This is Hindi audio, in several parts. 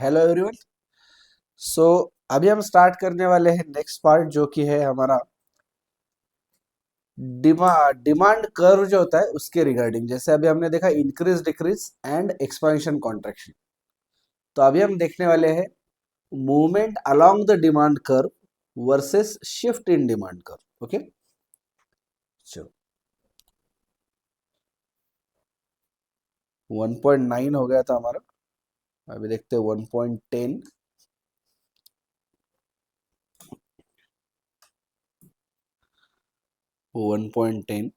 Hello everyone. सो अभी हम स्टार्ट करने वाले हैं नेक्स्ट पार्ट जो कि है हमारा डिमांड कर्व जो होता है उसके रिगार्डिंग। जैसे अभी हमने देखा increase decrease and expansion contraction, तो अभी हम देखने वाले हैं movement along the demand curve versus shift in demand curve. Okay, चलो 1.9 हो गया था हमारा, अभी देखते हैं 1.10। 1.10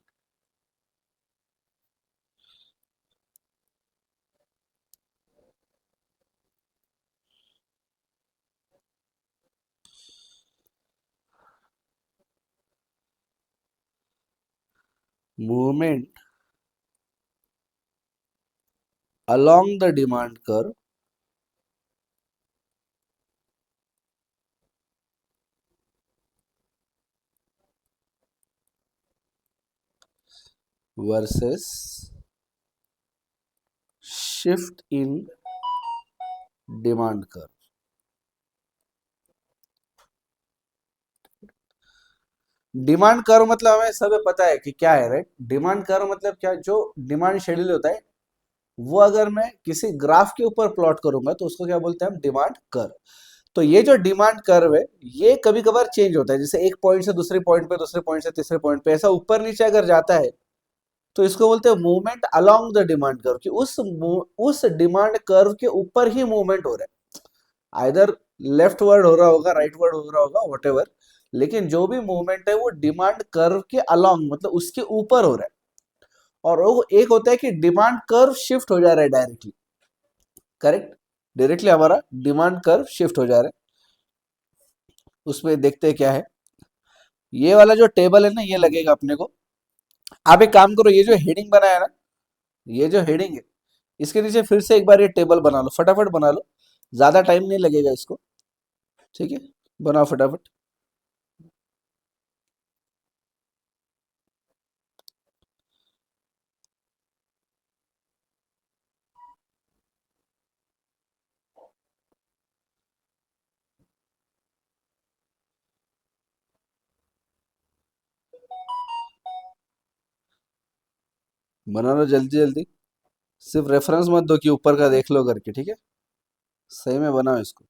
movement along the demand curve versus shift in demand curve। Demand curve मतलब हमें सब पता है कि क्या है, राइट। डिमांड कर्व मतलब क्या, जो डिमांड शेड्यूल होता है वो अगर मैं किसी ग्राफ के ऊपर प्लॉट करूंगा तो उसको क्या बोलते हैं हम, डिमांड कर्व। तो ये जो डिमांड कर्व है ये कभी कभार चेंज होता है, जैसे एक पॉइंट से दूसरे पॉइंट पे, दूसरे पॉइंट से तीसरे पॉइंट पे, ऐसा ऊपर नीचे अगर जाता है तो इसको बोलते हैं movement along the demand curve, कि उस डिमांड कर्व के ऊपर ही मूवमेंट हो रहा है। आइदर लेफ्ट वर्ड हो रहा होगा, राइट वर्ड हो रहा होगा, वॉट, लेकिन जो भी मूवमेंट है वो डिमांड कर्व के अलोंग मतलब उसके ऊपर हो रहा है। और वो एक होता है कि डिमांड कर्व शिफ्ट हो जा रहा है डायरेक्टली, करेक्ट। डायरेक्टली हमारा डिमांड कर्व शिफ्ट हो जा रहा है। उसमें देखते हैं क्या है। ये वाला जो टेबल है ना, ये लगेगा अपने को। आप एक काम करो, ये जो हेडिंग बनाया ना, ये जो हेडिंग है इसके नीचे फिर से एक बार ये टेबल बना लो, फटाफट बना लो, ज्यादा टाइम नहीं लगेगा इसको। ठीक है, बनाओ फटाफट। बना लो जल्दी जल्दी, सिर्फ रेफरेंस मत दो कि ऊपर का देख लो करके, ठीक है। सही में बनाओ इसको।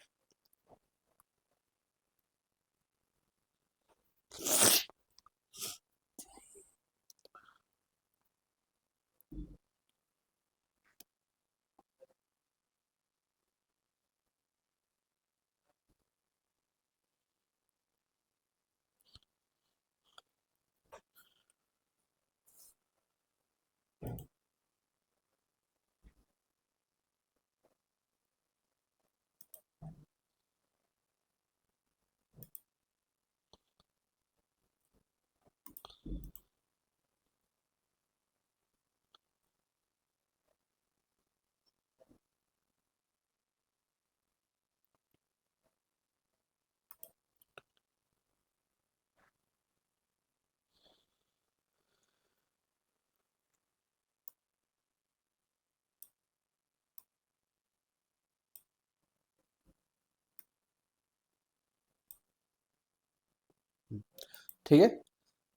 ठीक है,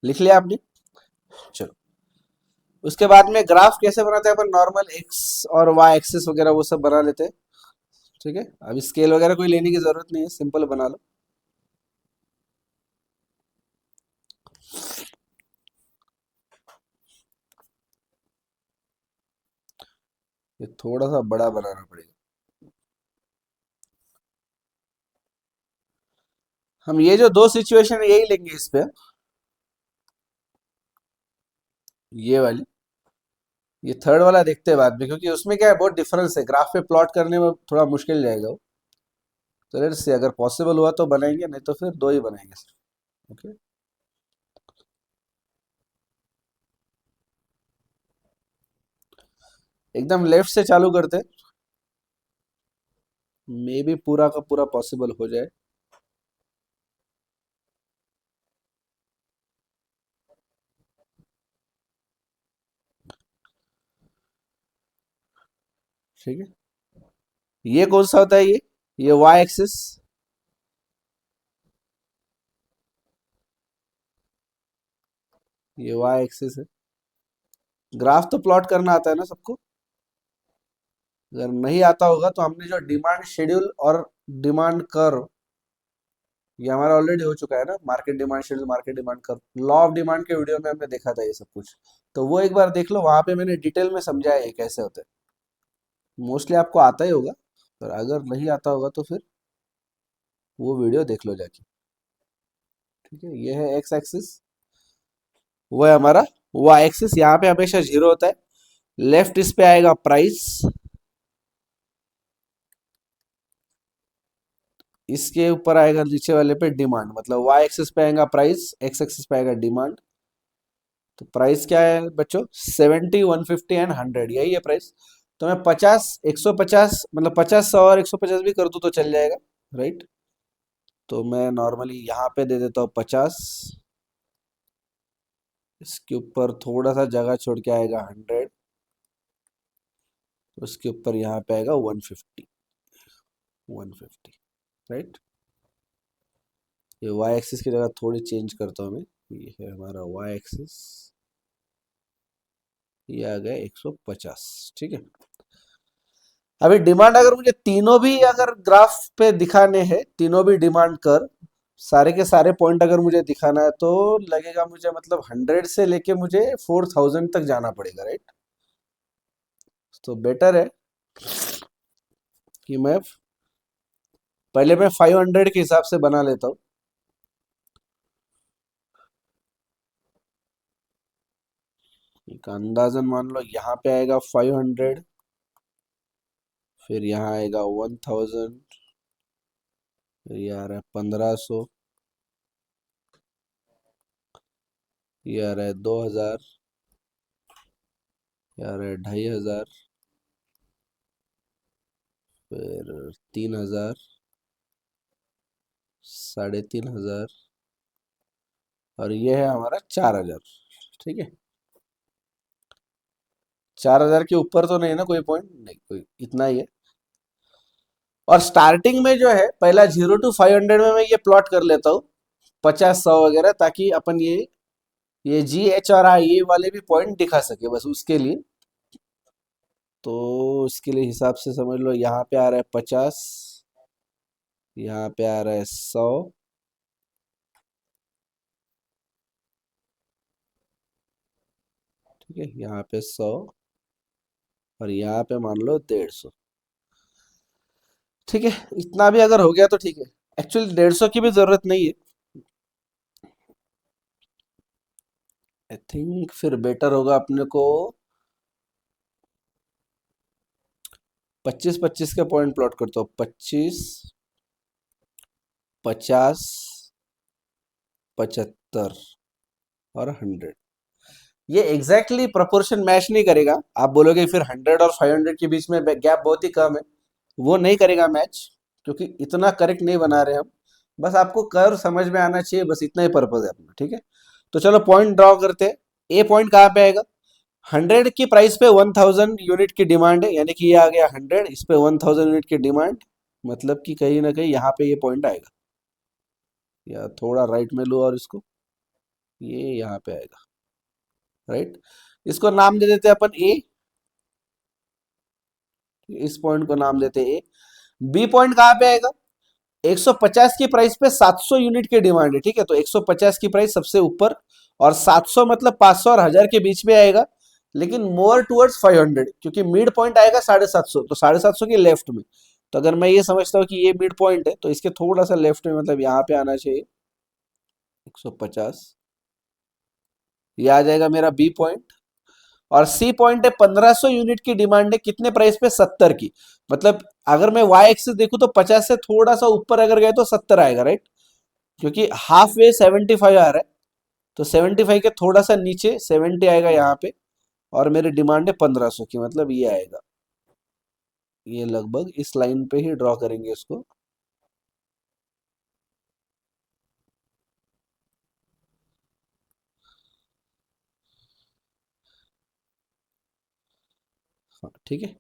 लिख लिया आपने। चलो, उसके बाद में ग्राफ कैसे बनाते हैं अपन, नॉर्मल एक्स और वाई एक्सिस वगैरह वो सब बना लेते हैं। ठीक है, अभी स्केल वगैरह कोई लेने की जरूरत नहीं है, सिंपल बना लो। ये थोड़ा सा बड़ा बनाना पड़ेगा। हम ये जो दो सिचुएशन है यही लेंगे इस पे, ये वाली। ये थर्ड वाला देखते हैं बाद में, क्योंकि उसमें क्या है, बहुत डिफरेंस है, ग्राफ पे प्लॉट करने में थोड़ा मुश्किल जाएगा वो। तो लेट्स से अगर पॉसिबल हुआ तो बनाएंगे, नहीं तो फिर दो ही बनाएंगे सिर्फ। ओके, एकदम लेफ्ट से चालू करते, मे भी पूरा का पूरा पॉसिबल हो जाए। ठीक है, ये कौन सा होता है, ये ये वाई एक्सिस, ये वाई एक्सिस है। ग्राफ तो प्लॉट करना आता है ना सबको? अगर नहीं आता होगा तो हमने जो डिमांड शेड्यूल और डिमांड कर्व, ये हमारा ऑलरेडी हो चुका है ना, market demand schedule, market demand curve, law of demand के वीडियो में हमने देखा था ये सब कुछ। तो वो एक बार देख लो, वहां पे मैंने डिटेल में समझाया है कैसे होता है। मोस्टली आपको आता ही होगा, पर अगर नहीं आता होगा तो फिर वो वीडियो देख लो जाके। ठीक है, ये है एक्स एक्सिस, वो है हमारा वाई एक्सिस। यहाँ पे हमेशा जीरो होता है। लेफ्ट इस पे आएगा प्राइस, इसके ऊपर आएगा नीचे वाले पे डिमांड, मतलब वाई एक्सिस पे आएगा प्राइस, एक्स एक्सिस पे आएगा डिमांड। तो प्राइस क्या है बच्चों? 70, 150 एंड 100, यही है प्राइस। तो मैं 50, 150, मतलब 50, 100 और 150 भी कर दूं तो चल जाएगा, राइट? तो मैं नॉर्मली यहाँ पे दे देता हूँ 50, इसके ऊपर थोड़ा सा जगह छोड़ के आएगा 100, उसके ऊपर यहाँ पे आएगा 150, 150, राइट? ये वाई एक्सिस की जगह थोड़ी चेंज करता हूँ मैं। ये है हमारा वाई एक्सिस, ये आ गया 150, ठीक है। अभी डिमांड अगर मुझे तीनों भी अगर ग्राफ पे दिखाने हैं, तीनों भी डिमांड कर, सारे के सारे पॉइंट अगर मुझे दिखाना है तो लगेगा मुझे, मतलब 100 से लेके मुझे 4000 तक जाना पड़ेगा, राइट? तो बेटर है कि मैं पहले मैं 500 के हिसाब से बना लेता हूँ। एक अंदाजन मान लो यहाँ पे आएगा 500, फिर यहाँ आएगा 1000, फिर ये आ रहा है 1500, ये आ रहा है 2000, ये आ रहा है 2500, फिर 3000, 3500, और ये है हमारा 4000, ठीक है। 4000 के ऊपर तो नहीं है ना कोई पॉइंट? नहीं, कोई, इतना ही है। और स्टार्टिंग में जो है पहला 0 to 500 में मैं ये प्लॉट कर लेता हूँ, 50, 100 वगैरह, ताकि अपन ये जी एच और आई ये वाले भी पॉइंट दिखा सके, बस उसके लिए। तो इसके लिए हिसाब से समझ लो, यहाँ पे आ रहा है 50, यहाँ पे आ रहा है 100, ठीक है, यहाँ पे 100, और यहाँ पे मान लो 150, ठीक है। इतना भी अगर हो गया तो ठीक है। एक्चुअली 150 की भी जरूरत नहीं है, आई थिंक फिर बेटर होगा अपने को 25, 25 के पॉइंट प्लॉट करता हूँ। 25, 50, 75 और 100। ये एग्जैक्टली exactly प्रोपोर्शन मैच नहीं करेगा। आप बोलोगे फिर 100 और 500 के बीच में गैप बहुत ही कम है, वो नहीं करेगा मैच, क्योंकि इतना करेक्ट नहीं बना रहे हम। बस आपको कर्व समझ में आना चाहिए, बस इतना ही पर्पज है अपना, ठीक है। तो चलो पॉइंट ड्रॉ करते हैं। ए पॉइंट कहाँ पे आएगा? 100 की प्राइस पे 1000 यूनिट की डिमांड है, यानी कि ये आ गया 100, इस पे 1000 यूनिट की डिमांड, मतलब कि कहीं ना कहीं यहाँ पे ये पॉइंट आएगा। या थोड़ा राइट में लो और इसको, ये यहाँ पे आएगा, राइट? इसको नाम दे देते हैं अपन ए, इस पॉइंट को नाम देते हैं ए। बी पॉइंट कहाँ पे आएगा? 150 की प्राइस पे 700 यूनिट की डिमांड है, ठीक है। तो 150 की प्राइस सबसे ऊपर, और 700 मतलब 500 और 1000 के बीच में आएगा, लेकिन मोर टुवर्ड्स 500, क्योंकि मिड पॉइंट आएगा 750, तो 750 के लेफ्ट में। तो अगर मैं ये समझता हूँ कि ये मिड पॉइंट है, तो इसके थोड़ा सा लेफ्ट में, मतलब यहाँ पे आना चाहिए 150, ये आ जाएगा मेरा बी पॉइंट। और सी पॉइंट है 1500 यूनिट की डिमांड है, कितने प्राइस पे? 70 की। मतलब अगर मैं वाई एक्सिस देखूं तो 50 से थोड़ा सा ऊपर अगर गए तो 70 आएगा, राइट? क्योंकि हाफ वे 75 आ रहा है, तो 75 के थोड़ा सा नीचे 70 आएगा यहाँ पे, और मेरी डिमांड है 1500 की, मतलब ये आएगा। ये लगभग इस लाइन पे ही ड्रॉ करेंगे इसको। हाँ, ठीक है,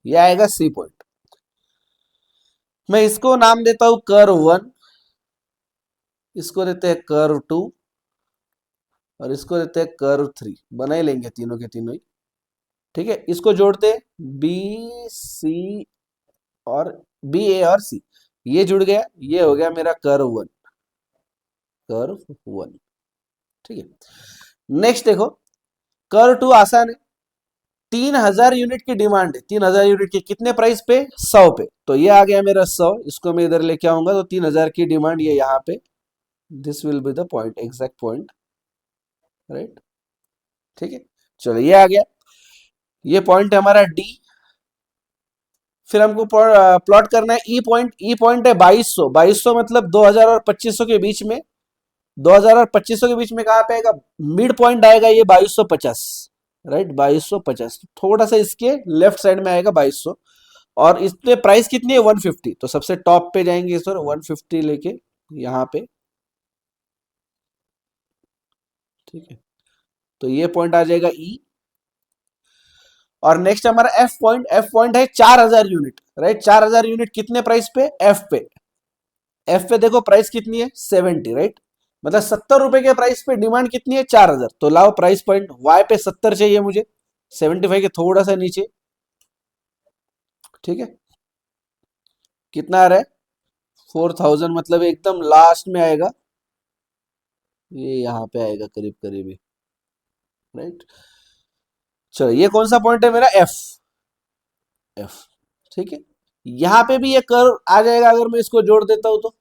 ये आएगा सी पॉइंट। मैं इसको नाम देता हूं कर्व 1, इसको देते हैं कर्व 2 और इसको देते हैं कर्व 3। बना ही लेंगे तीनों के तीनों ही, ठीक है। इसको जोड़ते बी सी और बी ए और सी, ये जुड़ गया, ये हो गया मेरा कर्व 1, कर्व 1, ठीक है। नेक्स्ट देखो, कर्व 2 आसान है। 3000 यूनिट की डिमांड है, 3000 यूनिट की कितने प्राइस पे? 100 पे। तो ये आ गया मेरा 100, इसको मैं इधर लेके आऊंगा तो 3000 की डिमांड ये यहाँ पे, this will be the point, exact point, right, ठीक है। चलो ये आ गया, ये पॉइंट है हमारा डी। फिर हमको प्लॉट करना है ई पॉइंट। ई पॉइंट है 2200, 2200 मतलब 2000 और 2500 के बीच में। 2000 और 2500 के बीच में कहाँ पे आएगा? मिड पॉइंट आएगा ये 2250, राइट, 2250। थोड़ा सा इसके लेफ्ट साइड में आएगा 2200, और इस पे प्राइस कितनी है? 150। तो सबसे टॉप पे जाएंगे सर, 150 लेके यहाँ पे, ठीक है। तो ये पॉइंट आ जाएगा ई। और नेक्स्ट हमारा एफ पॉइंट। एफ पॉइंट है 4000 यूनिट, राइट। 4000 यूनिट कितने प्राइस पे? एफ पे। एफ पे देखो प्राइस कितनी है? 70, राइट। मतलब 70 रुपए के प्राइस पे डिमांड कितनी है? 4000। तो लाओ प्राइस पॉइंट वाई पे 70 चाहिए मुझे, 75 के थोड़ा सा नीचे, ठीक है। कितना आ रहा है? 4000, मतलब एकदम लास्ट में आएगा, ये यहाँ पे आएगा करीब करीब, राइट। चलो ये कौन सा पॉइंट है मेरा? एफ, एफ, ठीक है। यहां पे भी ये कर्व आ जाएगा अगर मैं इसको जोड़ देता हूं तो,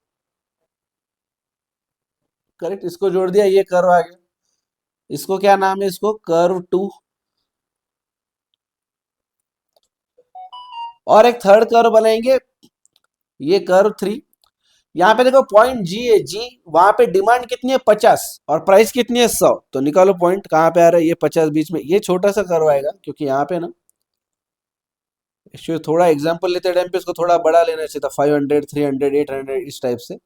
करेक्ट, इसको जोड़ दिया, ये कर्व आ गया। इसको क्या नाम है? इसको कर्व 2। और एक थर्ड कर्व बनाएंगे, ये कर्व 3। यहाँ पे देखो पॉइंट जी है, जी वहां पे डिमांड कितनी है? 50 और प्राइस कितनी है? 100। तो निकालो पॉइंट कहाँ पे आ रहा है, ये 50 बीच में। ये छोटा सा कर्व आएगा क्योंकि यहाँ पे ना, एक्चुअली थोड़ा एग्जांपल लेते टाइम पे इसको थोड़ा बड़ा लेना चाहिए था, 500, 300, 800 इस टाइप से,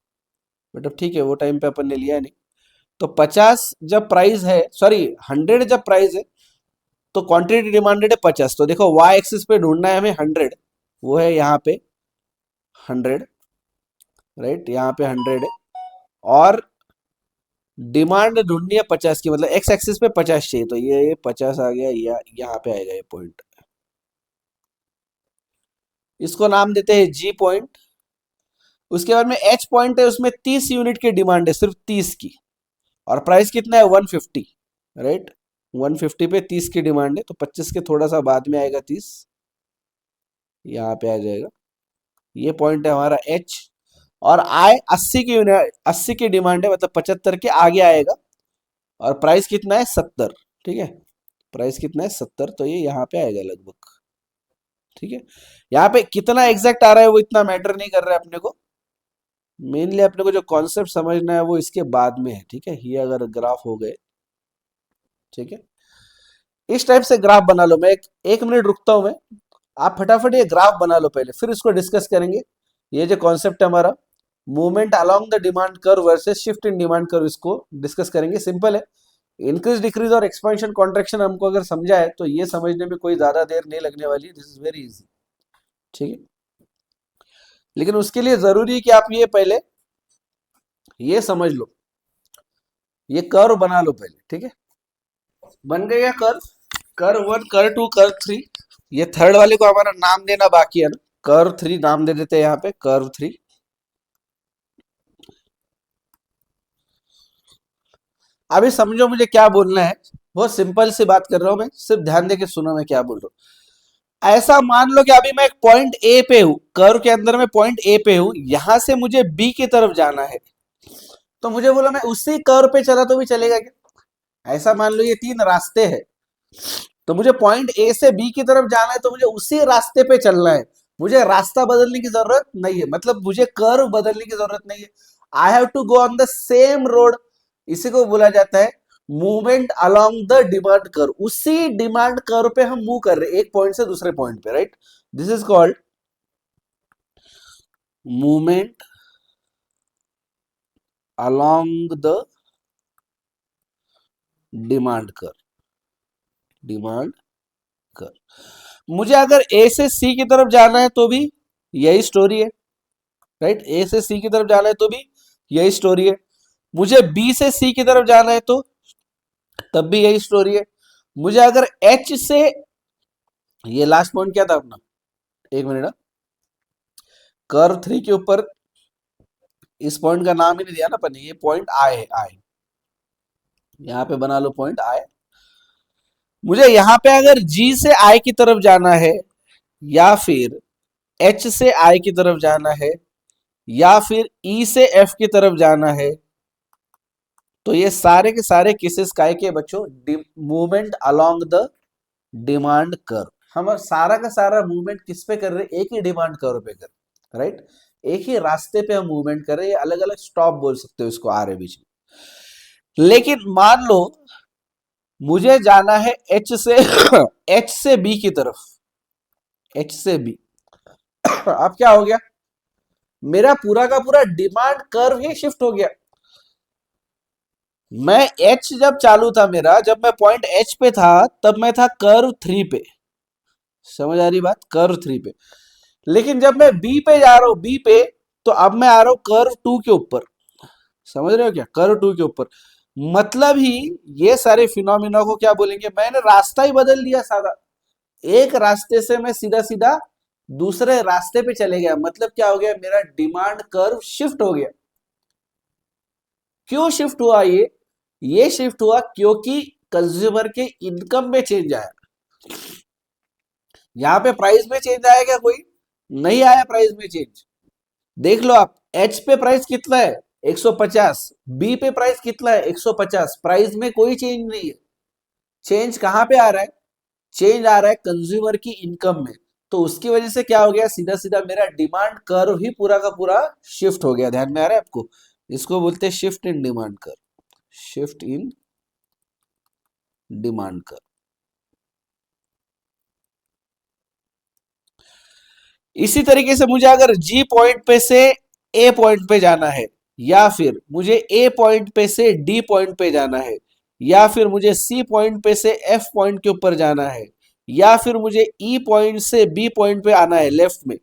बट अब ठीक है, वो टाइम पे अपन ने लिया नहीं। तो 50 जब प्राइस है, सॉरी 100 जब प्राइस है, तो क्वांटिटी डिमांडेड है 50। तो देखो वाई एक्सिस पे ढूंढना है हमें 100, वो है यहाँ पे 100, राइट, यहाँ पे 100 है। और डिमांड ढूंढनी है 50 की, मतलब एक्स एक्सिस पे 50 चाहिए, तो ये 50 आ गया, यहाँ पे आएगा ये पॉइंट। इसको नाम देते हैं जी पॉइंट। उसके बाद में एच पॉइंट है, उसमें 30 यूनिट की डिमांड है, सिर्फ 30 की, और प्राइस कितना है? 150, राइट। 150 पे 30 की डिमांड है, तो 25 के थोड़ा सा बाद में आएगा 30, यहाँ पे आ जाएगा। ये पॉइंट है हमारा एच। और आई 80 की यूनिट, 80 की डिमांड है, मतलब 75 के आगे आएगा, और प्राइस कितना है? 70, ठीक है। प्राइस कितना है? 70, तो ये यहाँ पे आएगा लगभग, ठीक है। यहाँ पे कितना एग्जैक्ट आ रहा है वो इतना मैटर नहीं कर रहा है अपने को, मेनली अपने को जो कॉन्सेप्ट समझना है वो इसके बाद में है, ठीक है। ये अगर ग्राफ हो गए, ठीक है, इस टाइप से ग्राफ बना लो। मैं एक मिनट रुकता हूं मैं, आप फटाफट ये ग्राफ बना लो पहले, फिर इसको डिस्कस करेंगे। ये जो कॉन्सेप्ट है हमारा, movement along the demand curve versus shift in demand curve, इसको डिस्कस करेंगे। सिंपल है, इंक्रीज डिक्रीज और एक्सपेंशन कॉन्ट्रेक्शन हमको अगर समझा है तो ये समझने में कोई ज्यादा देर नहीं लगने वाली, दिस इज वेरी इजी, ठीक है। लेकिन उसके लिए जरूरी है कि आप ये पहले ये समझ लो, ये कर्व बना लो पहले, ठीक है। बन गया कर्व, कर्व 1, कर्व 2, कर्व 3। ये थर्ड वाले को हमारा नाम देना बाकी है ना, कर्व 3 नाम दे देते हैं यहाँ पे, कर्व 3। अभी समझो मुझे क्या बोलना है, बहुत सिंपल सी बात कर रहा हूं मैं, सिर्फ ध्यान देके सुनो मैं क्या बोल रहा हूं। ऐसा मान लो कि अभी मैं एक पॉइंट ए पे हूं, कर्व के अंदर में पॉइंट ए पे हूं, यहां से मुझे बी की तरफ जाना है। तो मुझे बोला मैं उसी कर्व पे चला तो भी चलेगा क्या? ऐसा मान लो ये तीन रास्ते हैं, तो मुझे पॉइंट ए से बी की तरफ जाना है, तो मुझे उसी रास्ते पे चलना है। मुझे रास्ता बदलने की जरूरत नहीं है, मतलब मुझे कर्व बदलने की जरूरत नहीं है। I have to go on the same road. इसी को बोला जाता है movement along the demand curve. उसी डिमांड कर्व पे हम मूव कर रहे हैं, एक पॉइंट से दूसरे पॉइंट पे, right. This is called movement along the demand curve, demand curve. मुझे अगर ए से सी की तरफ जाना है तो भी यही स्टोरी है, राइट। ए से सी की तरफ जाना है तो भी यही स्टोरी है। मुझे बी से सी की तरफ जाना है तो तब भी यही स्टोरी है। मुझे अगर एच से, ये लास्ट पॉइंट क्या था अपना, एक मिनट, कर्व 3 के ऊपर, इस पॉइंट का नाम ही नहीं दिया ना अपन ने, ये पॉइंट आई है, आई, यहां पे बना लो पॉइंट आई। मुझे यहां पे अगर जी से आई की तरफ जाना है, या फिर एच से आई की तरफ जाना है, या फिर ई से एफ की तरफ जाना है, तो ये सारे के सारे केसेस काय के बच्चों, movement along the demand curve. हम सारा का सारा मूवमेंट किस पे कर रहे हैं, एक ही डिमांड कर्व पे कर रहे हैं, राइट। एक ही रास्ते पे हम मूवमेंट कर रहे हैं, अलग अलग स्टॉप बोल सकते हो इसको आ रहे बीच में। लेकिन मान लो मुझे जाना है एच से एच से बी की तरफ, एच से बी अब क्या हो गया, मेरा पूरा का पूरा डिमांड कर्व ही शिफ्ट हो गया। मैं एच जब चालू था मेरा, जब मैं पॉइंट एच पे था, तब मैं था कर्व 3 पे, समझ आ रही बात, कर्व 3 पे। लेकिन जब मैं बी पे जा रहा हूं, बी पे, तो अब मैं आ रहा हूं कर्व 2 के ऊपर, समझ रहे हो क्या, कर्व 2 के ऊपर। मतलब ही ये सारे फिनोमिना को क्या बोलेंगे, मैंने रास्ता ही बदल दिया सादा, एक रास्ते से मैं सीधा सीधा दूसरे रास्ते पे चले गया। मतलब क्या हो गया, मेरा डिमांड कर्व शिफ्ट हो गया। क्यों शिफ्ट हुआ ये शिफ्ट हुआ क्योंकि कंज्यूमर के इनकम में चेंज आया। यहां पे प्राइस में चेंज आया क्या, कोई नहीं आया प्राइस में चेंज। देख लो आप, एच पे प्राइस कितना है 150, बी पे प्राइस कितना है 150, प्राइस में कोई चेंज नहीं है। चेंज कहां पे आ रहा है, चेंज आ रहा है कंज्यूमर की इनकम में। तो उसकी वजह से क्या हो गया, सीधा सीधा मेरा डिमांड कर्व ही पूरा का पूरा शिफ्ट हो गया। ध्यान में आ रहा है आपको, इसको बोलते हैं shift in demand curve, shift in demand curve. इसी तरीके से मुझे अगर जी पॉइंट पे से ए पॉइंट पे जाना है, या फिर मुझे ए पॉइंट पे से डी पॉइंट पे जाना है, या फिर मुझे सी पॉइंट पे से एफ पॉइंट के ऊपर जाना है, या फिर मुझे ई पॉइंट से बी पॉइंट पे आना है लेफ्ट में।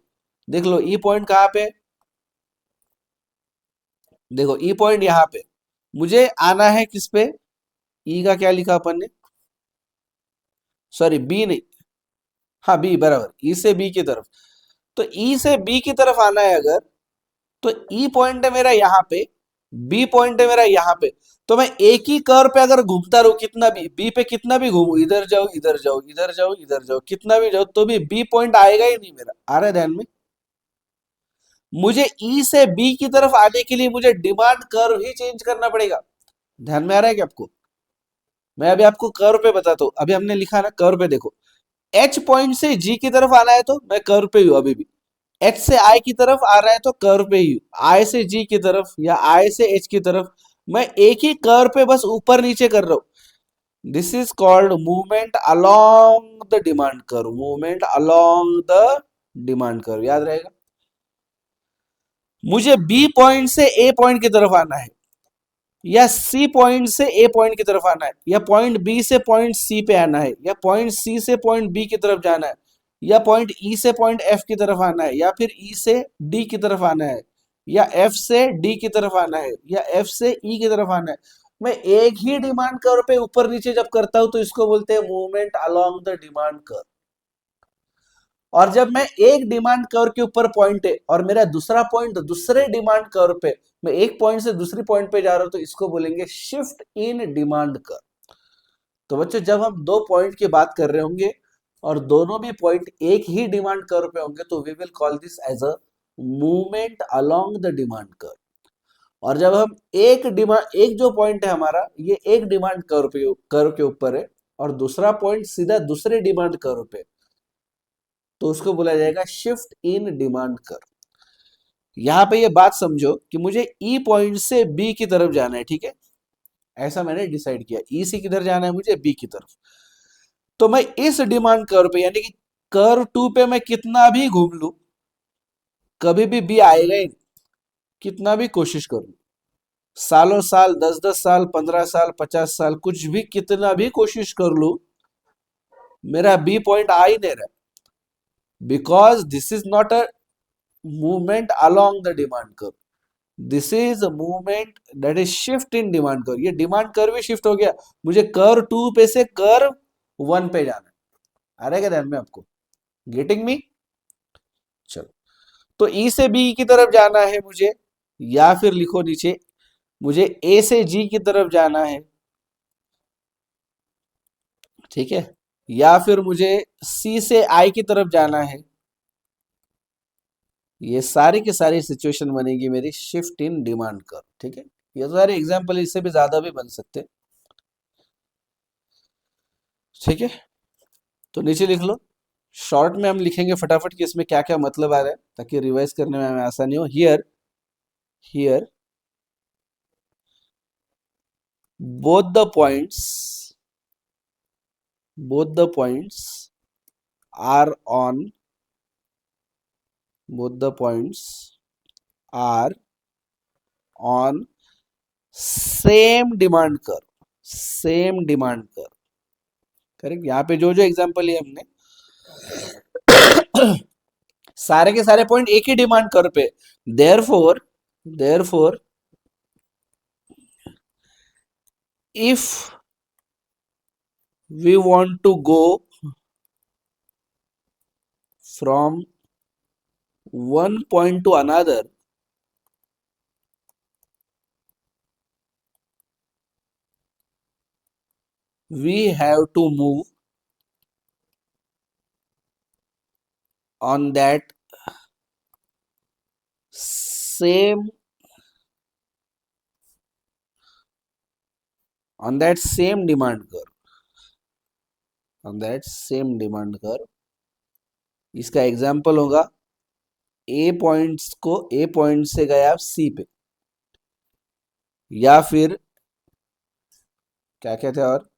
देख लो ई पॉइंट कहां पे, देखो ई पॉइंट यहां पे, मुझे आना है किस पे, ई का क्या लिखा अपन ने, सॉरी बी नहीं, हाँ बी बराबर, ई से बी की तरफ। तो ई से बी की तरफ आना है अगर, तो ई पॉइंट है मेरा यहाँ पे, बी पॉइंट है मेरा यहाँ पे। तो मैं एक ही कर्व पे अगर घूमता रहूं, कितना भी बी पे कितना भी घूमू, इधर जाओ इधर जाओ इधर जाओ इधर जाओ, कितना भी जाओ, तो भी बी पॉइंट आएगा ही नहीं मेरा। आ रहा है ध्यान में, मुझे ई से बी की तरफ आने के लिए मुझे डिमांड कर्व ही चेंज करना पड़ेगा। ध्यान में आ रहा है क्या आपको, मैं अभी आपको कर्व पे बताता हूँ। अभी हमने लिखा ना कर्व पे, देखो एच पॉइंट से जी की तरफ आना है तो मैं कर्व पे हूं अभी भी, एच से आई की तरफ आ रहा है तो कर्व पे ही, आई से जी की तरफ या आई से एच की तरफ, मैं एक ही कर्व पे बस ऊपर नीचे कर रहा हूं। This is called movement along the demand curve, movement along the demand curve, याद रहेगा। मुझे बी पॉइंट से ए पॉइंट की तरफ आना है, या सी पॉइंट से ए पॉइंट की तरफ आना है, या पॉइंट बी से पॉइंट सी पे आना है, या पॉइंट सी से पॉइंट बी की तरफ जाना है, या पॉइंट ई से पॉइंट एफ की तरफ आना है, या फिर ई से डी की तरफ आना है, या एफ से डी की तरफ आना है, या एफ से ई की तरफ आना है। मैं एक ही डिमांड कर्व पे ऊपर नीचे जब करता हूं तो इसको बोलते हैं movement along the demand curve. और जब मैं एक डिमांड कर्व के ऊपर पॉइंट है और मेरा दूसरा पॉइंट दूसरे डिमांड कर्व पे, मैं एक पॉइंट से दूसरी पॉइंट पे जा रहा हूं, तो इसको बोलेंगे शिफ्ट इन डिमांड कर्व। तो बच्चों जब हम दो पॉइंट की बात कर रहे होंगे और दोनों भी पॉइंट एक ही डिमांड कर्व पे होंगे, तो we will call this as a movement along the demand curve. और जब हम एक जो पॉइंट है हमारा, ये एक डिमांड कर्व के ऊपर है और दूसरा पॉइंट सीधा दूसरे डिमांड कर्व पे, तो उसको बोला जाएगा शिफ्ट इन डिमांड कर्व। यहां पे ये बात समझो कि मुझे ई पॉइंट से बी की तरफ जाना है, ठीक है, ऐसा मैंने डिसाइड किया, ई से किधर जाना है मुझे, बी की तरफ। तो मैं इस डिमांड कर्व पे, यानी कि कर्व 2 पे मैं कितना भी घूम लू, कभी भी बी आएगा ही नहीं, कितना भी कोशिश कर लू, सालों साल, 10-10 साल, 15 साल, 50 साल, कुछ भी कितना भी कोशिश कर लू, मेरा बी पॉइंट आ ही नहीं रहा, because this is not a movement along the demand curve, this is movement that is shift in demand curve. ये डिमांड कर्व ही शिफ्ट हो गया, मुझे कर्व 2 पे से कर्व 1 पे जाना है। आ रहेगा ध्यान में आपको? Getting me? चलो, तो ई से बी की तरफ जाना है मुझे, या फिर लिखो नीचे, मुझे ए से जी की तरफ जाना है, ठीक है, या फिर मुझे सी से आई की तरफ जाना है। ये सारी की सारी सिचुएशन बनेगी मेरी शिफ्ट इन डिमांड कर्व, ठीक है। ये तो सारे एग्जांपल, इससे भी ज्यादा भी बन सकते हैं, ठीक है। तो नीचे लिख लो, शॉर्ट में हम लिखेंगे फटाफट कि इसमें क्या क्या मतलब आ रहा है, ताकि रिवाइज करने में हमें आसानी हो। Here here both the points both the points are on both the points are on same demand curve, same demand curve, correct. यहाँ पे जो जो एग्जांपल लिए हमने, सारे के सारे पॉइंट एक ही डिमांड कर्व पे, therefore if we want to go from one point to another, we have to move on that same demand curve, on that same demand curve। इसका एग्जाम्पल होगा, ए पॉइंट से गए आप सी पे, या फिर क्या कहते हैं, और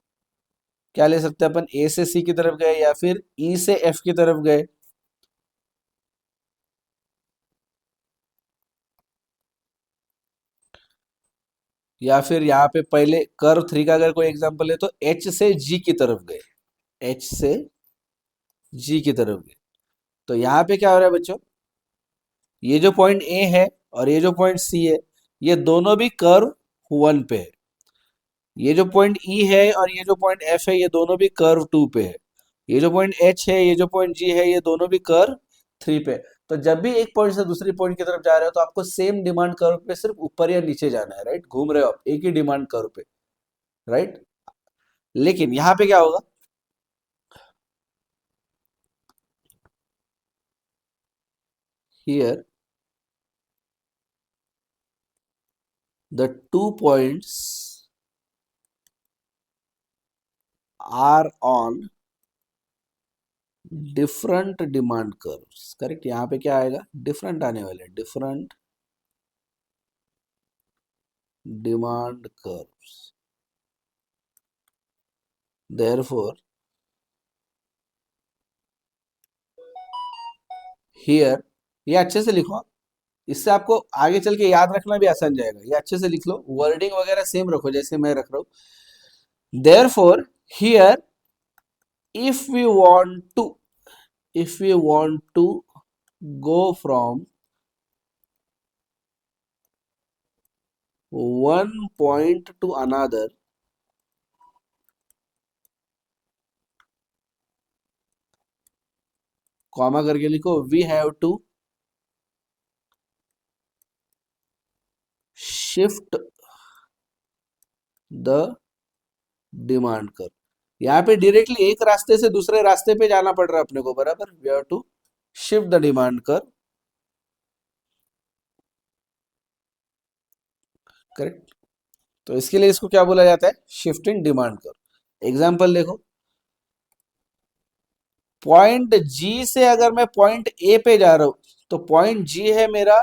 क्या ले सकते हैं अपन, ए से सी की तरफ गए, या फिर ई से एफ की तरफ गए, या फिर यहाँ पे पहले कर्व 3 का अगर कोई एग्जांपल है तो एच से जी की तरफ गए, एच से जी की तरफ गए। तो यहाँ पे क्या हो रहा है बच्चों, ये जो पॉइंट ए है और ये जो पॉइंट सी है, ये दोनों भी कर्व 1 पे है। ये जो पॉइंट ई है और ये जो पॉइंट एफ है, ये दोनों भी कर्व 2 पे है। ये जो पॉइंट एच है, ये जो पॉइंट जी है, ये दोनों भी कर्व 3 पे है। तो जब भी एक पॉइंट से दूसरी पॉइंट की तरफ जा रहे हो, तो आपको सेम डिमांड कर्व पे सिर्फ ऊपर या नीचे जाना है, राइट। घूम रहे हो आप एक ही डिमांड कर्व पे, राइट। लेकिन यहाँ पे क्या होगा, here the 2 points are on different demand curves, correct. यहाँ पे क्या आएगा, डिफरेंट आने वाले, different demand curves. Therefore here, ये अच्छे से लिखो, इससे आपको आगे चल के याद रखना भी आसान जाएगा। ये अच्छे से लिख लो, वर्डिंग वगैरह सेम रखो जैसे मैं रख रहा हूं। Therefore here if we want to go from one point to another, comma करके लिखो, we have to shift the demand curve। यहाँ पे डायरेक्टली एक रास्ते से दूसरे रास्ते पे जाना पड़ रहा है अपने को, बराबर। We have to shift the demand curve, correct. तो इसके लिए इसको क्या बोला जाता है, शिफ्टिंग डिमांड कर्व। एग्जांपल देखो, पॉइंट जी से अगर मैं पॉइंट ए पे जा रहा हूं, तो पॉइंट जी है मेरा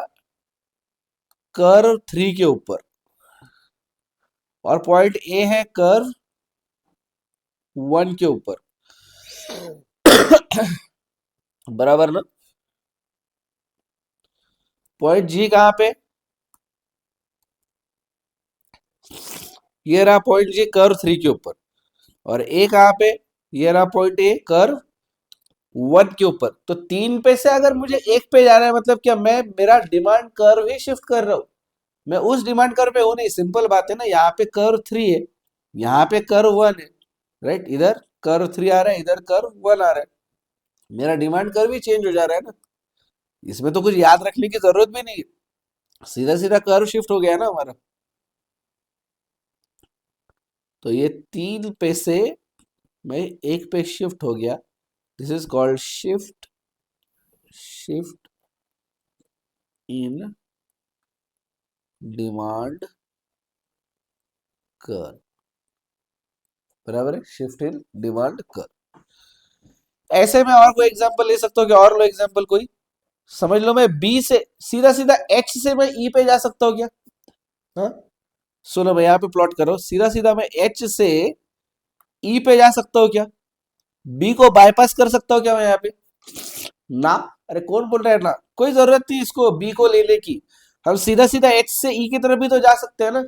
कर्व 3 के ऊपर, और पॉइंट ए है कर्व 1 के ऊपर, बराबर ना। पॉइंट जी कहां पे, ये रहा पॉइंट जी कर्व 3 के ऊपर, और ए कहां पे, ये रहा पॉइंट ए कर्व वन के ऊपर, तो 3 पे से अगर मुझे 1 पे जाना है मतलब क्या, मैं मेरा डिमांड कर्व ही शिफ्ट कर रहा हूं, मैं उस डिमांड कर्व पे हूं नहीं। सिंपल बात है ना, यहाँ पे कर्व 3 है, यहाँ पे कर्व 1 है, राइट। इधर कर्व 3 आ रहा है, इधर कर्व 1 आ रहा है, मेरा डिमांड कर्व भी चेंज हो जा रहा है ना। इसमें तो कुछ याद रखने की जरूरत भी नहीं है, सीधा सीधा कर्व शिफ्ट हो गया ना हमारा। तो ये 3 पे से मैं 1 पे शिफ्ट हो गया, this is called shift in demand curve, बराबर है, शिफ्ट इन डिमांड कर्व। ऐसे में और कोई एग्जांपल ले सकता हूँ क्या, और लो एग्जांपल कोई, समझ लो मैं बी से सीधा सीधा एच से मैं ई पे जा सकता हूँ क्या? हाँ, सुनो मैं यहाँ पे प्लॉट करो, सीधा सीधा मैं एच से ई पे जा सकता हूँ क्या? बी को बाईपास कर सकता हूँ क्या मैं यहाँ पे? ना। अरे कौन बोल रहा है ना, कोई जरूरत नहीं इसको बी को लेने की, हम सीधा सीधा एच से ई की तरफ भी तो जा सकते हैं ना,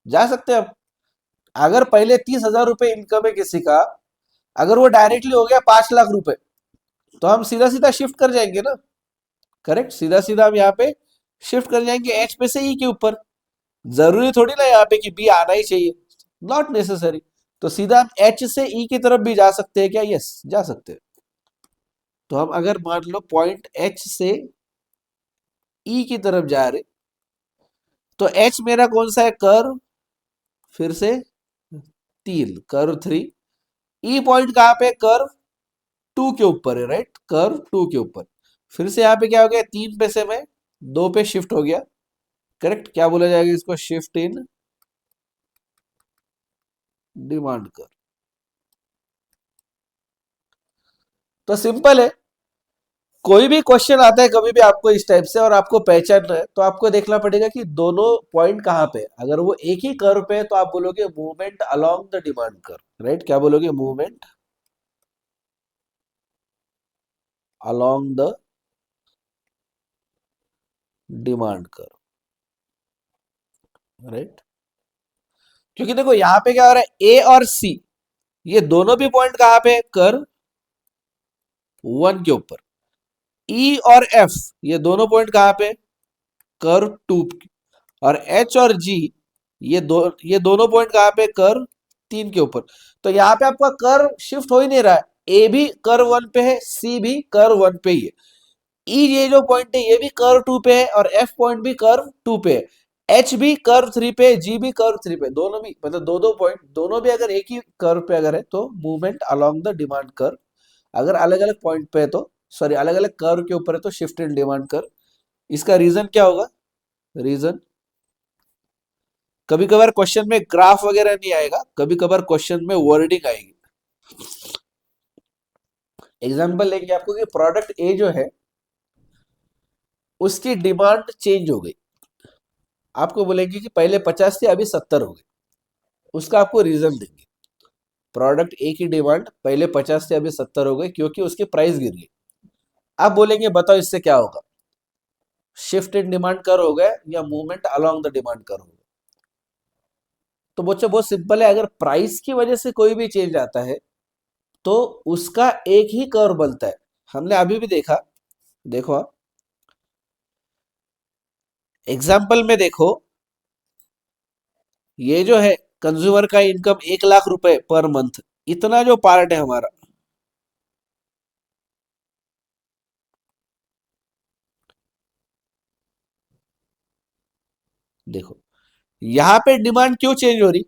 जा सकते हैं हम। अगर पहले 30,000 रुपए इनकम है किसी का, अगर वो डायरेक्टली हो गया 5 लाख रुपए, तो हम सीधा सीधा शिफ्ट कर जाएंगे ना, करेक्ट, सीधा सीधा हम यहाँ पे शिफ्ट कर जाएंगे एच पे से ई के ऊपर। जरूरी थोड़ी ना यहाँ पे कि बी आना ही चाहिए, नॉट नेसेसरी। तो सीधा हम एच से ई की तरफ भी जा सकते हैं क्या? यस, जा सकते हैं। तो हम अगर मान लो पॉइंट एच से ई की तरफ जा रहे, तो एच मेरा कौन सा है? कर्व, फिर से 3, कर्व 3। ई पॉइंट कहाँ पे? कर्व 2 के ऊपर है, राइट, कर्व 2 के ऊपर। फिर से यहाँ पे क्या हो गया, 3 पे से मैं 2 पे शिफ्ट हो गया, करेक्ट। क्या बोला जाएगा इसको? Shift in demand curve. तो सिंपल है, कोई भी क्वेश्चन आता है कभी भी आपको इस टाइप से और आपको पहचानना है, तो आपको देखना पड़ेगा कि दोनों पॉइंट कहाँ पे। अगर वो एक ही कर्व पे है तो आप बोलोगे movement along the demand curve, right. क्या बोलोगे? Movement along the demand curve, right. क्योंकि देखो यहाँ पे क्या हो रहा है, ए और सी ये दोनों भी पॉइंट कहाँ पे? कर्व 1 के ऊपर। ई और एफ ये दोनों पॉइंट कहाँ पे? कर्व 2। और एच और जी ये दोनों पॉइंट कहाँ पे? कर्व 3 के ऊपर। तो यहाँ पे आपका कर्व शिफ्ट हो ही नहीं रहा है, ए भी कर्व 1 पे है, सी भी कर्व 1 पे ही है, ई ये जो पॉइंट है ये भी कर्व 2 पे है, और एफ पॉइंट भी कर्व 2 पे है, एच भी कर्व 3 पे है, जी भी कर्व 3 पे, दोनों भी मतलब दो दो पॉइंट, दोनों भी अगर एक ही कर्व पे अगर है तो movement along the demand curve. अगर अलग अलग पॉइंट पे है तो, सॉरी अलग अलग कर्व के ऊपर है तो शिफ्ट इन डिमांड कर्व। इसका रीजन क्या होगा? रीजन, कभी कभार क्वेश्चन में ग्राफ वगैरह नहीं आएगा, कभी कभार क्वेश्चन में वर्डिंग आएगी। एग्जांपल लेंगे आपको कि प्रोडक्ट ए जो है उसकी डिमांड चेंज हो गई, आपको बोलेंगे कि पहले 50 थी अभी 70 हो गई, उसका आपको रीजन देंगे। प्रोडक्ट ए की डिमांड पहले 50 थी अभी 70 हो गई क्योंकि उसकी प्राइस गिर गई। आप बोलेंगे बताओ इससे क्या होगा, शिफ्ट इन डिमांड कर हो गया या मूवमेंट अलोंग द डिमांड कर हो गया? तो बच्चों बहुत सिंपल है, अगर प्राइस की वजह से कोई भी चेंज आता है तो उसका एक ही कर्व बनता है। हमने अभी भी देखा, देखो आप एग्जाम्पल में देखो, ये जो है कंज्यूमर का इनकम 1 लाख रुपए पर मंथ, इतना जो पार्ट है हमारा, देखो यहां पे डिमांड क्यों चेंज हो रही,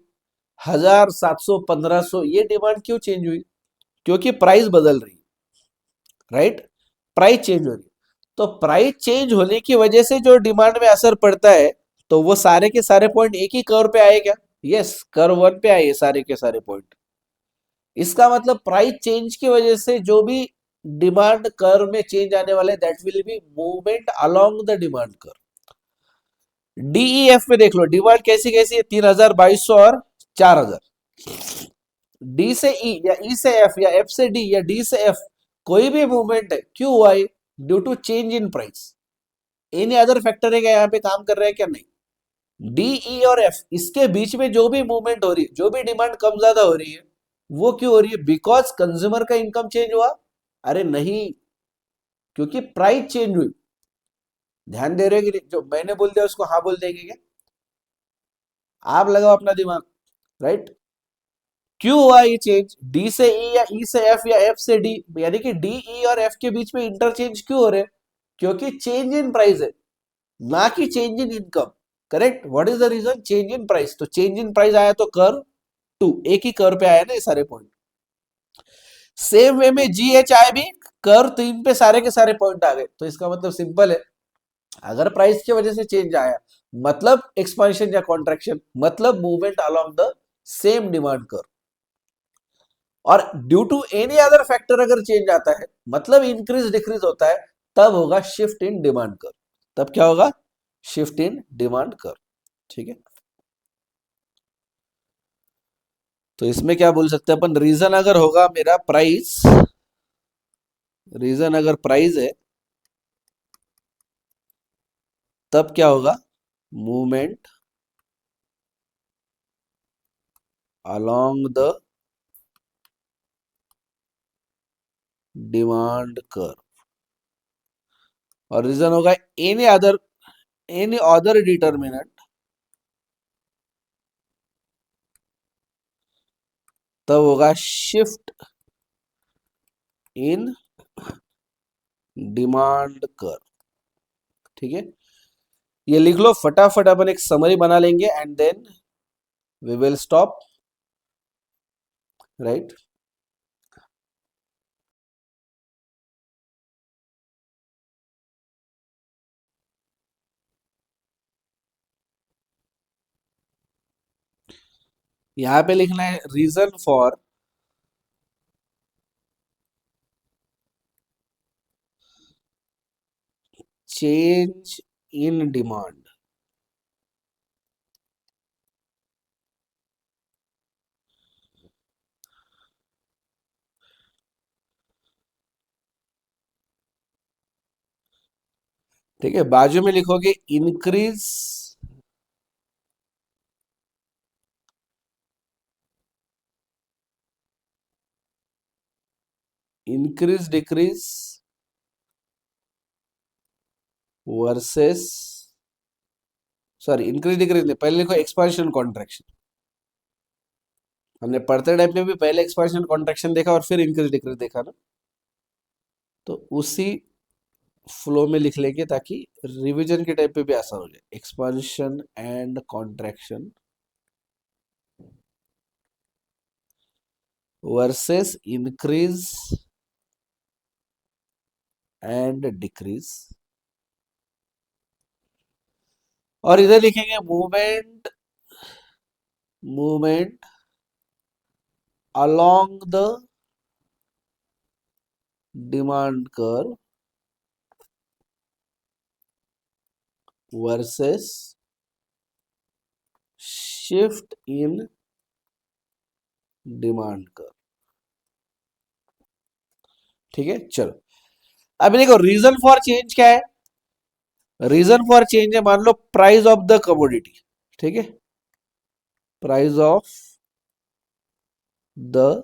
1,700 1,500 ये डिमांड क्यों चेंज हुई? क्योंकि प्राइस बदल रही, राइट, प्राइस चेंज हो रही। तो प्राइस चेंज होने की वजह से जो डिमांड में असर पड़ता है, तो वो सारे के सारे पॉइंट एक ही कर्व पे आए क्या? यस, कर्व 1 पे आए सारे के सारे पॉइंट। इसका मतलब प्राइस चेंज की वजह से जो भी डिमांड कर्व में चेंज आने वाले that will be movement along the demand curve. DEF में देख लो डिमांड कैसी कैसी है, 3,200 और 4,000। डी से ई या ई से एफ या एफ से डी या डी से एफ कोई भी मूवमेंट है, क्यों हुआ है? Due to change in price. Any other factor है क्या यहाँ पे काम कर रहा है क्या? नहीं। डी ई और एफ इसके बीच में जो भी मूवमेंट हो रही है, जो भी डिमांड कम ज्यादा हो रही है, वो क्यों हो रही है? बिकॉज कंज्यूमर का इनकम चेंज हुआ, अरे नहीं, क्योंकि प्राइस चेंज हुई। ध्यान दे रहे हो कि नहीं? जो मैंने बोल दिया उसको हाँ बोल देंगे क्या? आप लगाओ अपना दिमाग, राइट। क्यों हुआ ये चेंज? डी से ई या ई से एफ या एफ से डी, यानी कि डी ई और एफ के बीच में इंटरचेंज क्यों हो रहे हैं? क्योंकि चेंज इन प्राइस है, ना कि change in income. Correct. What is the reason? Change in price. तो चेंज इन प्राइस आया तो कर्व टू, एक ही कर्व पे आया ना ये सारे पॉइंट। सेम वे में जी एच आई भी कर्व 3 पे सारे के सारे पॉइंट आ गए। तो इसका मतलब सिंपल है, अगर प्राइस की वजह से चेंज आया मतलब एक्सपांशन या कॉन्ट्रैक्शन, मतलब movement along the same demand curve. और due to any other factor अगर चेंज आता है मतलब इंक्रीज डिक्रीज होता है, तब होगा शिफ्ट इन डिमांड कर्व। तब क्या होगा? Shift in demand curve. ठीक है। तो इसमें क्या बोल सकते हैं अपन? रीजन अगर होगा मेरा प्राइस, रीजन अगर प्राइस है तब क्या होगा? Movement along the demand curve. और रीजन होगा एनी अदर डिटर्मिनेंट, तब होगा शिफ्ट इन डिमांड कर्व। ठीक है, ये लिख लो फटाफट, अपन एक समरी बना लेंगे and then we will stop, right. यहां पे लिखना है reason for change in demand. ठीक है, बाजू में लिखोगे increase increase decrease versus, sorry increase decrease नहीं, पहले लिखो एक्सपांशन कॉन्ट्रैक्शन। हमने पढ़ते टाइप में भी पहले एक्सपांशन कॉन्ट्रैक्शन देखा और फिर इंक्रीज डिक्रीज देखा ना, तो उसी फ्लो में लिख लेंगे ताकि रिवीजन के टाइप पे भी आसान हो जाए। Expansion and contraction versus increase and decrease. और इधर लिखेंगे movement along the demand curve versus shift in demand curve। ठीक है, चलो अभी देखो रीजन फॉर चेंज क्या है। रीजन फॉर चेंज है, मान लो प्राइस ऑफ द कमोडिटी। ठीक है, प्राइस ऑफ द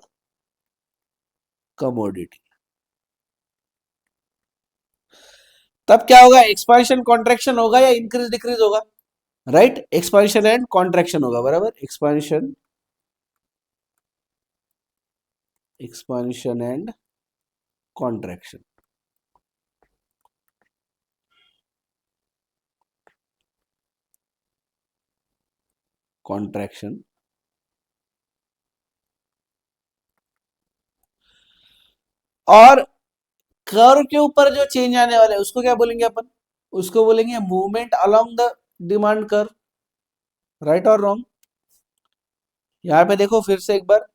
कमोडिटी। तब क्या होगा? एक्सपांशन कॉन्ट्रैक्शन होगा या इंक्रीज डिक्रीज होगा? राइट, एक्सपांशन एंड कॉन्ट्रैक्शन होगा, बराबर। Expansion and contraction. कॉन्ट्रैक्शन। और कर्व के ऊपर जो चेंज आने वाले हैं उसको क्या बोलेंगे अपन? उसको बोलेंगे movement along the demand curve. Right और रॉन्ग? यहां पे देखो फिर से एक बार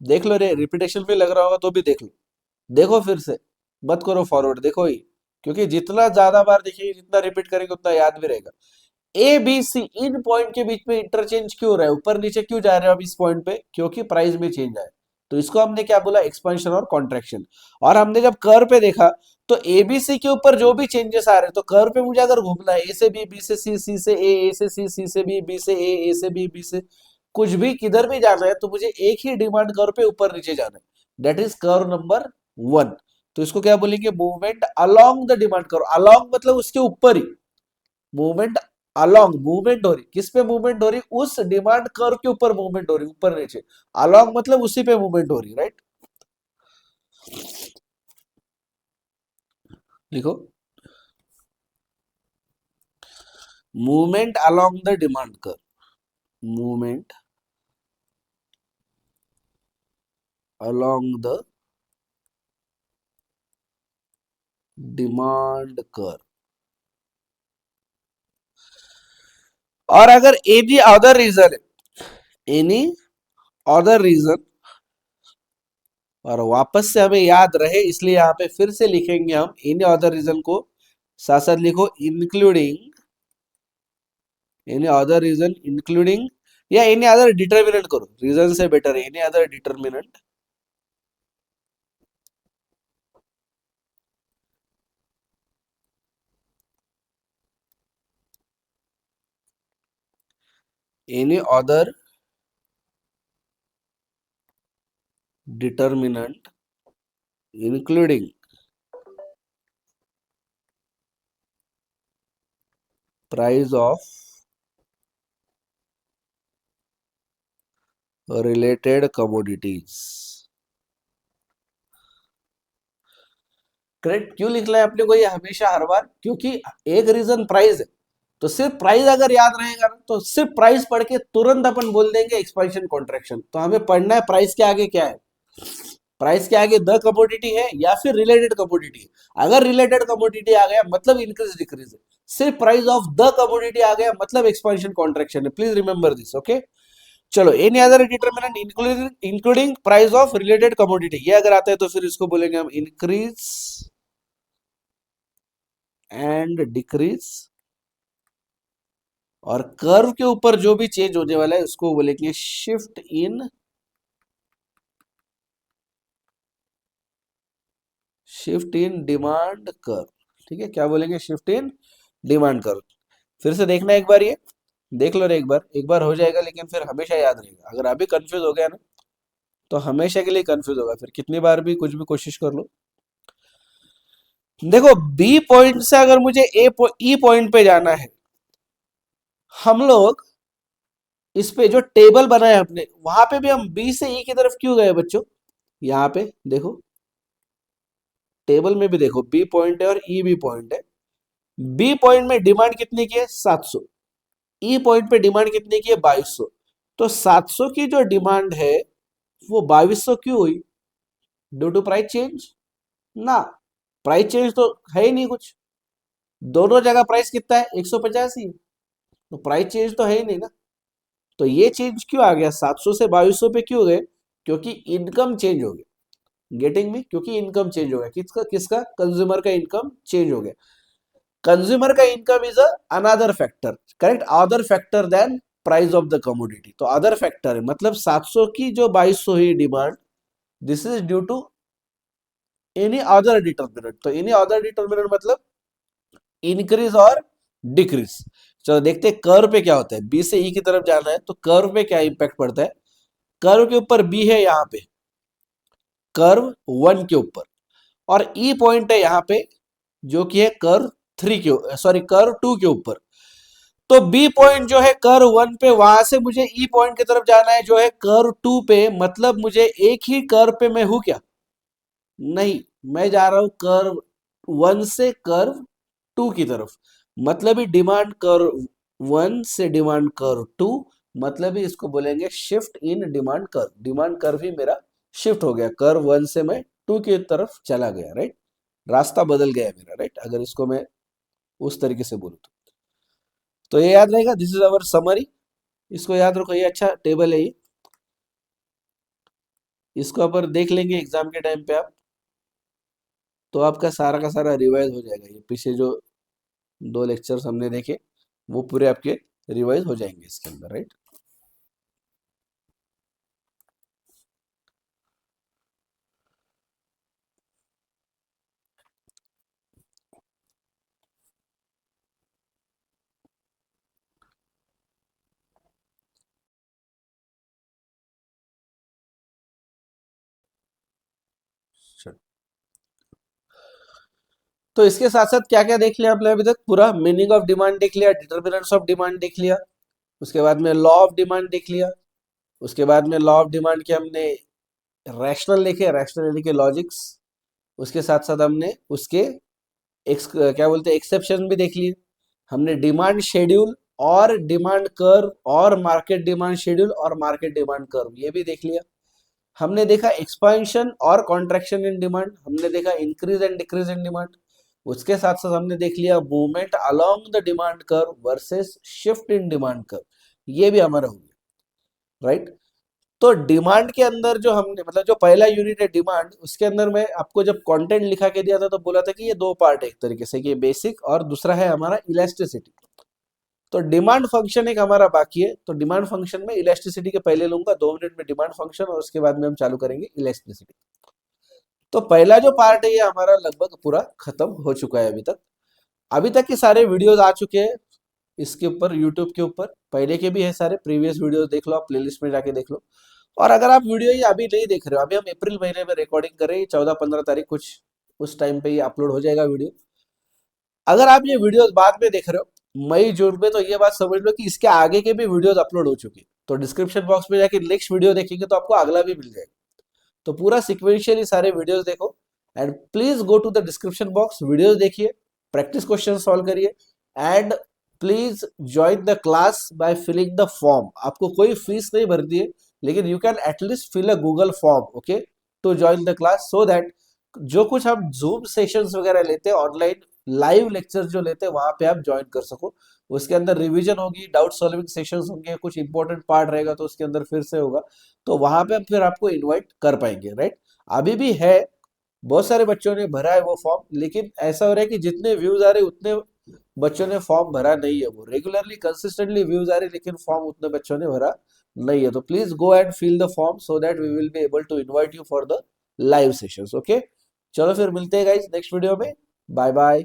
देख लो रे, रिपीटेशन भी लग रहा होगा तो भी देख लो, देखो फिर से, मत करो फॉरवर्ड, देखो ही, क्योंकि जितना ज्यादा बार देखेंगे जितना रिपीट करेंगे उतना याद भी रहेगा। A B C in point के बीच में इंटरचेंज क्यों हो रहा है, ऊपर नीचे क्यों जा रहे हो अब इस पॉइंट पे? क्योंकि प्राइस में चेंज आया। तो इसको हमने क्या बोला? एक्सपेंशन और कॉन्ट्रैक्शन। और हमने जब कर्व पे देखा तो एबीसी के ऊपर जो भी चेंजेस आ रहे हैं, तो कर्व पे मुझे अगर घूमना है ए से बी, बी से सी, सी से ए से सी, सी से बी, बी से ए से बी, बी से कुछ भी किधर भी जाना है, तो मुझे एक ही डिमांड कर्व पे ऊपर नीचे जाना है, दैट इज कर्व नंबर 1। तो इसको क्या बोलेंगे, movement along the demand curve. Along मतलब उसके ऊपर ही, मूवमेंट अलोंग, मूवमेंट हो रही, किस पे मूवमेंट हो रही, उस डिमांड कर्व के ऊपर मूवमेंट हो रही, ऊपर नीचे। अलोंग मतलब उसी पे मूवमेंट हो रही, राइट। लिखो, movement along the demand curve, movement along the demand curve. और अगर एनी अदर रीजन है, एनी अदर रीजन, और वापस से हमें याद रहे इसलिए यहां पे फिर से लिखेंगे हम एनी अदर रीजन को, साथ साथ लिखो including, any other reason including, या एनी अदर डिटर्मिनेंट करो, रीजन से बेटर है any other determinant, any other determinant including price of related commodities. Correct, क्यों लिख लिया आपने को ये हमेशा हर बार, क्योंकि एक रीजन प्राइस है, तो सिर्फ प्राइस अगर याद रहेगा ना तो सिर्फ प्राइस पढ़ के तुरंत अपन बोल देंगे एक्सपेंशन कॉन्ट्रैक्शन। तो हमें पढ़ना है प्राइस के आगे क्या है, प्राइस के आगे द कमोडिटी है या फिर रिलेटेड कमोडिटी है। अगर रिलेटेड कमोडिटी आ गया मतलब इंक्रीज डिक्रीज है, सिर्फ प्राइस ऑफ द कमोडिटी आ गया मतलब एक्सपेंशन कॉन्ट्रैक्शन है। Please remember this, okay. चलो, any other determinant including including price of related commodity, ये अगर आता है तो फिर इसको बोलेंगे हम इंक्रीज एंड डिक्रीज। और कर्व के ऊपर जो भी चेंज होने वाला है उसको बोलेंगे shift in, shift in demand curve. ठीक है, क्या बोलेंगे, शिफ्ट इन डिमांड कर्व। फिर से देखना एक बार, ये देख लो एक बार हो जाएगा, लेकिन फिर हमेशा याद रहेगा। अगर अभी कंफ्यूज हो गया ना तो हमेशा के लिए कंफ्यूज होगा, फिर कितनी बार भी कुछ भी कोशिश कर लो। देखो, बी पॉइंट से अगर मुझे ई पॉइंट पे जाना है, हम लोग इस पे जो टेबल बनाया अपने, वहां पे भी हम बी से ई की तरफ क्यों गए बच्चों, यहाँ पे देखो, टेबल में भी देखो बी पॉइंट है और ई भी पॉइंट है। बी पॉइंट में डिमांड कितनी की है, 700। ई पॉइंट पे डिमांड कितनी की है, 2200। तो 700 की जो डिमांड है वो 2200 क्यों हुई, ड्यू टू प्राइस चेंज ना। प्राइस चेंज तो है ही नहीं कुछ, दोनों जगह प्राइस कितना है, 150 ही है, तो प्राइस चेंज तो है ही नहीं ना। तो ये चेंज क्यों आ गया, 700 से 2200 पे क्यों गए, क्योंकि इनकम चेंज हो गया। गेटिंग में, क्योंकि इनकम चेंज हो गया, किसका किसका, कंज्यूमर का इनकम चेंज हो गया। कंज्यूमर का income is another factor, correct, other factor then price of the commodity. तो अदर फैक्टर है, मतलब 700 की जो 2200 ही demand, this is due to any other determinant. तो एनी अदर डिटर्मिनेंट मतलब इंक्रीज और डिक्रीज। चलो देखते हैं कर्व पे क्या होता है, बी से ई की तरफ जाना है तो कर्व पे क्या इंपैक्ट पड़ता है। कर्व के ऊपर बी है यहाँ पे, कर्व 1 के ऊपर, और ई पॉइंट है यहाँ पे जो कि है कर्व 3 के, सॉरी कर्व 2 के ऊपर। तो बी पॉइंट जो है कर्व 1 पे, वहां से मुझे ई पॉइंट की तरफ जाना है जो है कर्व 2 पे, मतलब मुझे एक ही कर्व पे मैं हूं क्या, नहीं, मैं जा रहा हूं कर्व 1 से कर्व 2 की तरफ। मतलब ही डिमांड कर्व 1 से डिमांड कर्व 2, मतलब ही इसको बोलेंगे shift in demand curve. Demand curve ही मेरा शिफ्ट हो गया, कर्व 1 से मैं 2 की तरफ चला गया, राइट, रास्ता बदल गया है मेरा, राइट, अगर इसको मैं उस तरीके से बोलूं तो ये याद रहेगा, दिस इज अवर समरी। इसको याद रखो, ये अच्छा टेबल है ये, इसको अपन देख लेंगे एग्जाम के टाइम पे आप, तो आपका सारा का सारा रिवाइज हो जाएगा। ये पीछे जो 2 लेक्चर्स हमने देखे वो पूरे आपके रिवाइज हो जाएंगे इसके अंदर, राइट। तो इसके साथ साथ क्या क्या देख लिया आपने अभी तक? पूरा मीनिंग ऑफ डिमांड देख लिया, डिटर्मिनेंट्स ऑफ डिमांड देख लिया, उसके बाद में लॉ ऑफ डिमांड देख लिया, उसके बाद में लॉ ऑफ डिमांड के हमने रैशनल देखे, रैशनल यानी कि लॉजिक्स, उसके साथ साथ हमने उसके क्या बोलते हैं एक्सेप्शन भी देख लिए, हमने डिमांड शेड्यूल और डिमांड कर्व और मार्केट डिमांड शेड्यूल और मार्केट डिमांड कर्व ये भी देख लिया, हमने देखा एक्सपेंशन और कॉन्ट्रैक्शन इन डिमांड, हमने देखा increase and decrease in demand, उसके साथ साथ हमने देख लिया movement along the demand curve versus shift in demand curve, ये भी हमारा हो गया, राइट। तो डिमांड के अंदर जो हमने मतलब जो पहला यूनिट है डिमांड, उसके अंदर मैं आपको जब कंटेंट लिखा के दिया था तो बोला था कि ये दो पार्ट है एक तरीके से, कि बेसिक और दूसरा है हमारा इलास्टिसिटी। तो डिमांड फंक्शन एक हमारा बाकी है, तो डिमांड फंक्शन में इलास्टिसिटी के पहले लूंगा 2 मिनट में डिमांड फंक्शन, और उसके बाद में हम चालू करेंगे इलास्टिसिटी। तो पहला जो पार्ट है ये हमारा लगभग पूरा खत्म हो चुका है अभी तक। अभी तक के सारे वीडियोस आ चुके हैं इसके ऊपर, यूट्यूब के ऊपर पहले के भी है सारे, प्रीवियस वीडियोस देख लो, आप प्लेलिस्ट में जाके देख लो। और अगर आप वीडियो ये अभी नहीं देख रहे हो, अभी हम अप्रैल महीने में रिकॉर्डिंग कर रहे हैं, 14-15 तारीख कुछ उस टाइम पे ये अपलोड हो जाएगा वीडियो। अगर आप ये वीडियोस बाद में देख रहे हो मई जून में, तो ये बात समझ लो कि इसके आगे के भी वीडियोस अपलोड हो चुके हैं, तो डिस्क्रिप्शन बॉक्स में जाके नेक्स्ट वीडियो देखेंगे तो आपको अगला भी मिल जाएगा। तो पूरा सिक्वेंशियली सारे वीडियोस देखो, and please go to the description box, videos देखिए, प्रैक्टिस क्वेश्चन सॉल्व करिए, and please join the class by filling the form. आपको कोई फीस नहीं भरती है, लेकिन you can at least fill a Google form, okay, to join the class, so that जो कुछ हम जूम सेशंस वगैरह लेते हैं ऑनलाइन, लाइव लेक्चर्स जो लेते हैं वहां पे आप ज्वाइन कर सको। उसके अंदर रिवीजन होगी, डाउट सॉल्विंग सेशंस होंगे, कुछ इंपॉर्टेंट पार्ट रहेगा तो उसके अंदर फिर से होगा, तो वहां पे हम फिर आपको इनवाइट कर पाएंगे, राइट। अभी भी है, बहुत सारे बच्चों ने भरा है वो फॉर्म, लेकिन ऐसा हो रहा है कि जितने व्यूज आ रहे उतने बच्चों ने फॉर्म भरा नहीं है। वो रेगुलरली कंसिस्टेंटली व्यूज आ रहे, लेकिन फॉर्म उतने बच्चों ने भरा नहीं है। तो please go and fill the form so that we will be able to invite you for the live sessions, okay. चलो फिर मिलते हैं गाइस नेक्स्ट वीडियो में, बाय बाय।